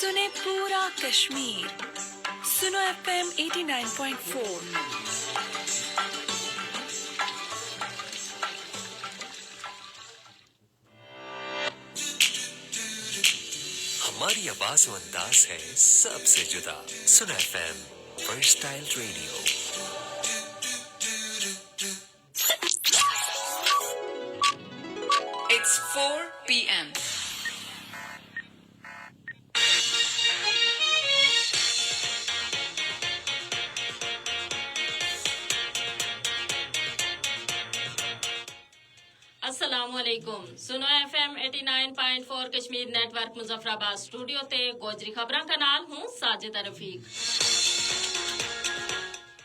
सुने पूरा कश्मीर, सुनो FM 89.4। हमारी आवाज और अंदाज है सबसे जुदा। सुनो FM versatile radio. It's 4 p.m. अस्सलामुअलैकुम। सुनो FM 89.4 Kashmir network Muzaffarabad studio ते गोजरी खबरां का नाल हूं साजिदा रफीक।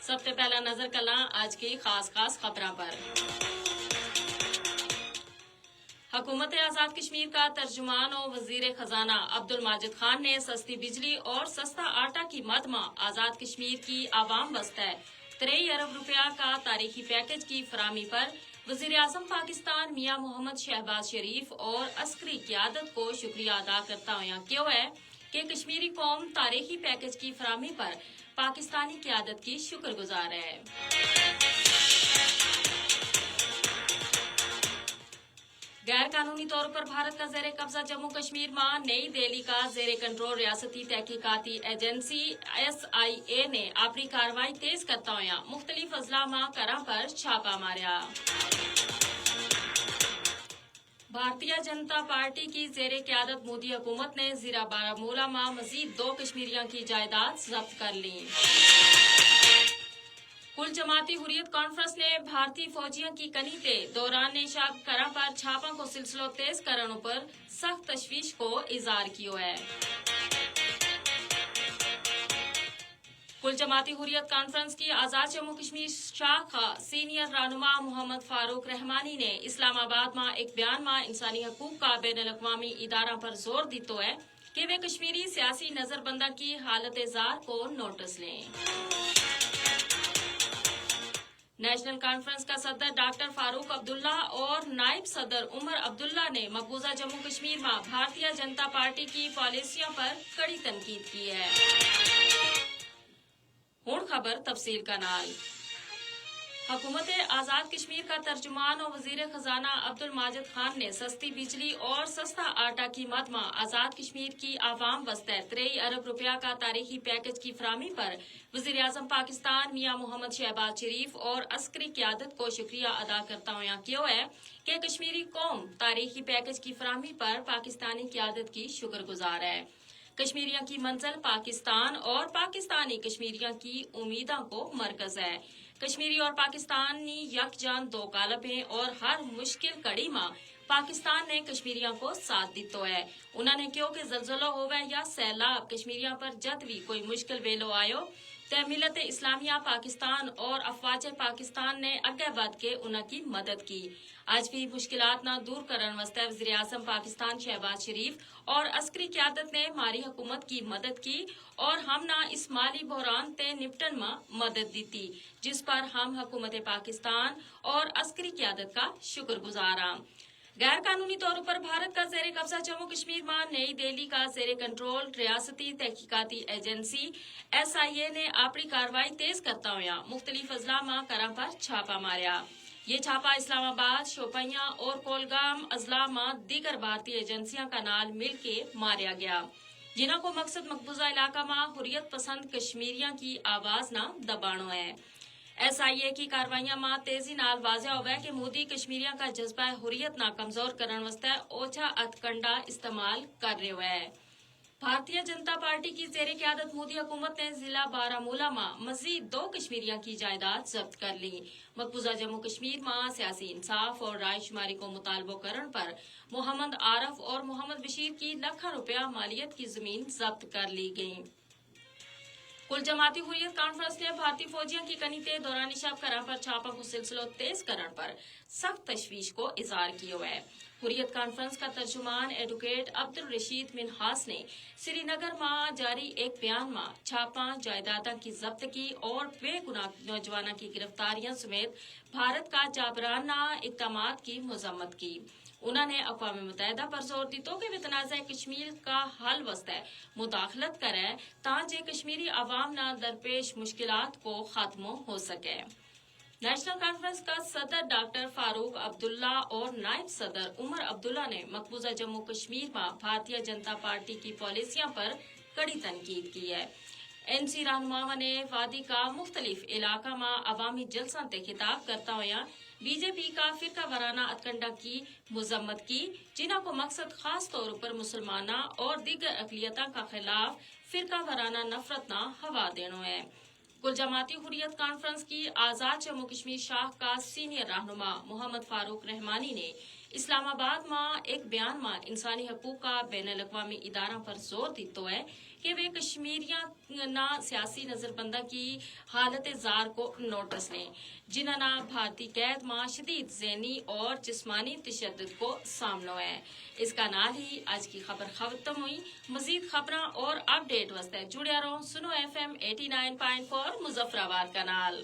सबसे पहला नजर कला आज की खास खबरां पर। हुकूमत आजाद कश्मीर का तर्जुमान और वजीर खजाना अब्दुल माजिद खान ने सस्ती बिजली और सस्ता आटा की मद में आजाद कश्मीर की आवाम वास्ते 3 अरब रुपया का तारीखी पैकेज की फराहमी पर वजीर आजम पाकिस्तान मियां मोहम्मद शहबाज शरीफ और अस्करी क़यादत को शुक्रिया अदा करता हुआ क्यों है कि कश्मीरी कौम तारीखी पैकेज की फराहमी पर पाकिस्तानी क़यादत की शुक्रगुजार है। गैर कानूनी तौर पर भारत का जेर कब्जा जम्मू कश्मीर में नई दिल्ली का जेर कंट्रोल रियासती तहकीकाती एजेंसी SIA ने अपनी कार्रवाई तेज करता हुआ मुख्तलिफ अजला में करा पर छापा मारा। भारतीय जनता पार्टी की जेर क़यादत मोदी हुकूमत ने ज़िला बारामूला में मजीद 2 कश्मीरियों की जायदाद जब्त कर ली। कुल जमाती हुर्रियत कॉन्फ्रेंस ने भारतीय फौजियों की कनी ते दौरान निशाब करा पर छापा को सिलसिलो तेज करने पर सख्त तशवीश को इजहार किया है। कुल जमाती हुर्रियत कॉन्फ्रेंस की आजाद जम्मू कश्मीर शाख सीनियर रहनुमा मोहम्मद फारूक रहमानी ने इस्लामाबाद में एक बयान में इंसानी हकूक का बैनुल-अक़वामी इदारा पर जोर दितो है कि वे कश्मीरी सियासी नजरबंदा की हालत जार को नोटिस लें। नेशनल कॉन्फ्रेंस का सदर डॉक्टर फारूक अब्दुल्ला और नायब सदर उमर अब्दुल्ला ने मकबूजा जम्मू कश्मीर में भारतीय जनता पार्टी की पॉलिसियों पर कड़ी तनकीद की है। हुण खबर तफसील का नाल। हुकूमत आजाद कश्मीर का तर्जुमान और वजीर खजाना अब्दुल माजिद खान ने सस्ती बिजली और सस्ता आटा की मद में आजाद कश्मीर की आवाम वास्ते 3 अरब रुपया का तारीखी पैकेज की फराहमी पर वजीर आजम पाकिस्तान मियां मोहम्मद शहबाज शरीफ और अस्करी क़यादत को शुक्रिया अदा करता हुआ क्यों है कि कश्मीरी कौम तारीखी पैकेज की फराहमी पर पाकिस्तानी क़यादत की शुक्रगुजार है। कश्मीरियों की मंजिल पाकिस्तान और पाकिस्तानी कश्मीरियों की उम्मीदों को मरकज है। कश्मीरी और पाकिस्तानी यकजान 2 कालब हैं और हर मुश्किल कड़ी में पाकिस्तान ने कश्मीरियों को साथ दितो है। उन्होंने क्यों कि जलजलो होवे या सैलाब कश्मीरियों पर जद भी कोई मुश्किल वेलो आयो ते मिलत इस्लामिया पाकिस्तान और अफवाज पाकिस्तान ने अगे बढ़ के उनकी मदद की। आज भी मुश्किलात ना दूर करने वास्ते वज़ीर आज़म पाकिस्तान शहबाज शरीफ और अस्करी क़यादत ने हमारी हुकूमत की मदद की और हम ना इस माली बहरान ते निपटन में मदद दी थी, जिस पर हम हुकूमत पाकिस्तान और अस्करी क़यादत का शुक्रगुजार हैं। गैर कानूनी तौर पर भारत का जेर कब्जा जम्मू कश्मीर में नई दिल्ली का जेर कंट्रोल रियासती तहकीकाती एजेंसी SIA ने अपनी कार्रवाई तेज करता हुआ मुख्तलिफ अजला में करा पर छापा मारा। ये छापा इस्लामाबाद, शोपियां और कोलगाम अजला में दीगर भारतीय एजेंसियों का नाल मिल के मारा गया, जिन्हों को मकसद मकबूजा इलाका में हुर्रियत पसंद कश्मीरियों की आवाज न दबानो है। SIA की कार्रवाइयां में तेजी नाल वाज़ेह होवे कि मोदी कश्मीरियों का जज्बा हुर्रियत ना कमजोर करने वास्ते ओछा हथकंडा इस्तेमाल कर रहे है। भारतीय जनता पार्टी की जेर क़यादत मोदी हुकूमत ने जिला बारामूला में मजीद 2 कश्मीरियों की जायदाद जब्त कर ली। मकबूजा जम्मू कश्मीर में सियासी इंसाफ और रायशुमारी को मुतालबो करने पर मोहम्मद आरफ और मोहम्मद बशीर की लाखों रुपया मालियत की जमीन जब्त कर ली गयी। कुल जमाती हुर्रियत कॉन्फ्रेंस ने भारतीय फौजियों की कनी ते दौरान निशाब करा पर छापा को सिलसिलो तेज करने पर सख्त तशवीश को इजहार किया है। हुर्रियत कॉन्फ्रेंस का तर्जुमान एडवोकेट अब्दुल रशीद मिनहास ने श्रीनगर में जारी एक बयान में छापा जायदादा की जब्तगी और बेगुनाह नौजवानों की गिरफ्तारियों समेत भारत का जाबराना इक़दामात की मजम्मत की। انہوں نے اقوام متحدہ پر زور دیتو کہ وہ تنازع کشمیر کا حل واسطے مداخلت کرے تاکہ کشمیری عوام نہ درپیش مشکلات کو ختم ہو سکے۔ نیشنل کانفرنس کا صدر ڈاکٹر فاروق عبداللہ اور نائب صدر عمر عبداللہ نے مقبوضہ جموں کشمیر میں بھارتیہ جنتا پارٹی کی پالیسیاں پر کڑی تنقید کی ہے۔ این سی رہنماؤں نے وادی کا مختلف علاقہ میں عوامی جلسوں تے خطاب کرتا ہوا بی جے پی کا فرقہ وارانہ اتکنڈا کی مذمت کی، جنہوں کو مقصد خاص طور پر مسلمانوں اور دیگر اقلیتوں کا خلاف فرقہ وارانہ نفرت نہ ہوا دینا ہے۔ کل جماعتی حریت کانفرنس کی آزاد جموں کشمیر شاخ کا سینئر رہنما محمد فاروق رحمانی نے اسلام آباد میں ایک بیان میں انسانی حقوق کا بین الاقوامی ادارہ پر زور دیتا ہے کہ وہ کشمیریاں نہ سیاسی نظر بندہ کی حالت زار کو نوٹس لیں، جنہوں نے بھارتی قید میں شدید ذہنی اور جسمانی تشدد کو سامنا ہے۔ اس کا نال ہی آج کی خبر ختم ہوئی۔ مزید خبراں اور اپ ڈیٹ واسطے جڑیا رہو سنو FM 89.4 مظفرآباد کا نال۔